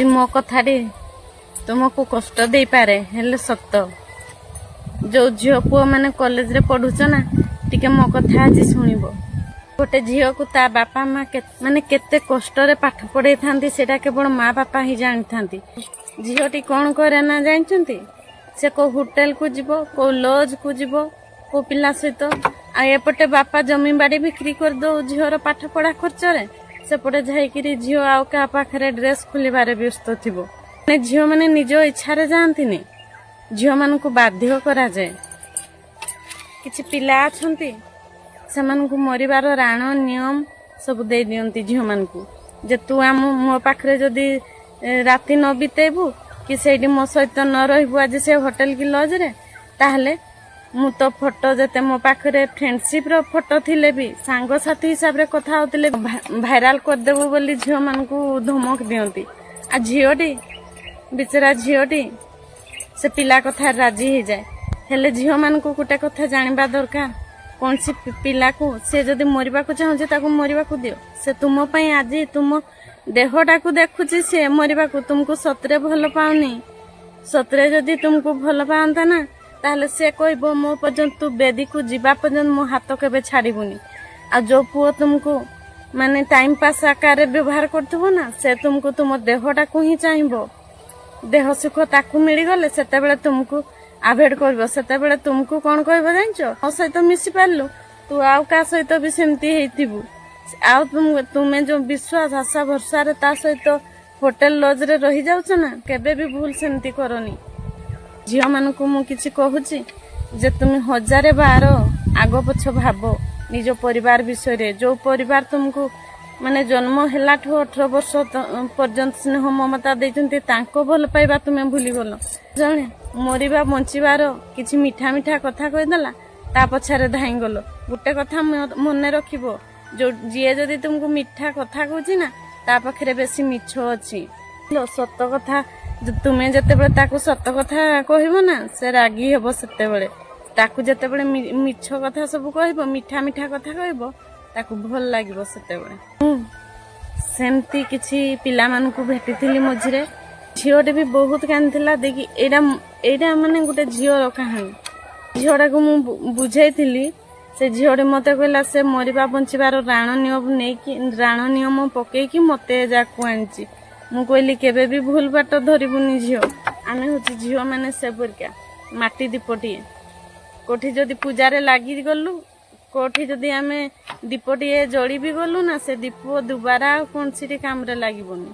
मो कथाटी तुमको कष्ट दे पारे हेले सत जो झील पुओ मैंने कॉलेज रे पढ़ुच ना टिके मो कथा आज शुणव गोटे झील को ता बापा माँ माने केते कष्ट रे पाठ पढ़ाई था सेटा केवल माँ बापा ही जानी था। झीलटी कौन करे ना जानते से को होटेल को जीव को लॉज को जीव को पिला सहित एपटे बापा जमी बाड़ी बिक्री कर दो झीवर पाठ पढ़ा खर्च रे सेपटे जाइकिरी झील आउ क्या पाखे ड्रेस खोलिबारे व्यस्त थिबो। झील मैंने निज इच्छा जाती झील मान को बाध्य करा जाए। किछि पिला अछंती सेमानकु मरिबार राण नियम सब दे दियंती झील मान को जे तू आम मो पाखरे जदी राति न बितेबू कि सेठी मो सहित न रहबू आज से होटल की लॉज रे ताहले मु तो फोटो जते मो पाखरे फ्रेंडशिप रो फोटो थिले भी सांग साथी हिसाब रे कथा होतिले भाइराल कर देबू बोली झील मान को धमक दियंती। आ झीलटी बिचरा झीलटी से पिला कथा राजी हो जाए हेले झील मान को गोटे कथा जानिबा दरकार कौन सी पिला को से जदि मरिबा को चाहूचे ताको मरिबा को दियो से तुम पई आज तुम देहटा को देखुची से मरिबा को तुमको सतरे भल पाउनी सतरे जदि तुमको भल पांता ना ताहले से कहबो मो पर्यंत तू बेदी को जीवा पर्यंत मो हाथ केबे छाड़ीबुनी। आ जो पुओ तुमको माने टाइम पास आकार व्यवहार करथबो ना से तुमको तुम देहटा को ही चाहिबो देह सुख ताकू मिली गले सेते बेले तुमको आभेड करबो सेते बेले तुमको कोन कहबो जानचो मो सहित मिसी पारलु तू आउ का सहित भी सेमती हेतिबु आउ तुमे जो विश्वास आशा भरसा रे ता सहित होटल लॉज रे रही जाउछ ना केबे भी भूल सेमती करनी। झील मान को मु किछि कहूची जे तुम हजारे बार आगो पछ भाबो निज परिवार विषय रे जो परिवार तुमको माने जन्म हेला 18 वर्ष पर्यंत स्नेह ममता देइचंती तांको भल पाइबा तुमे भूली गलो जणे मरिबा बंचिबार किछि मीठा मीठा कथा कहिदला ता पछारे धाई गलो। गुटे कथा मने रखिबो जो जिए जदि तुमको मीठा कथा कहूची ना ता पाखरे बेसी मिछ अछि सत कथा तुमे जते बेले ताकू सत कथा कहबो ना से रागी हेबो सेते बेले ताकू जते बेले मिछ कथा सब कहबो मीठा मीठा कथा कहबो ताकू भल लागिबो सेते बेले। सेमती किछि पिला मान को भेटिथिली मझिरे झीलटे भी बहुत कांदिला देखि एडा माने गोटे झील कहानी झीलटा को मु बुझाइथिली से झीलटे मते कहला से मरिबा बंचिबार राण नियम पकेकी मते जाकू आनची मु कहली केबे भी भूल बाट धरिबुनी झील आमे होची झील माने से बरका माटी दीपटिए कोठी जदि पूजारे लागी गलु कोठी जदि आमे दीपटिए जड़ी भी गलु ना से दीप दुबारा कौन सी काम रे लागिबोनी।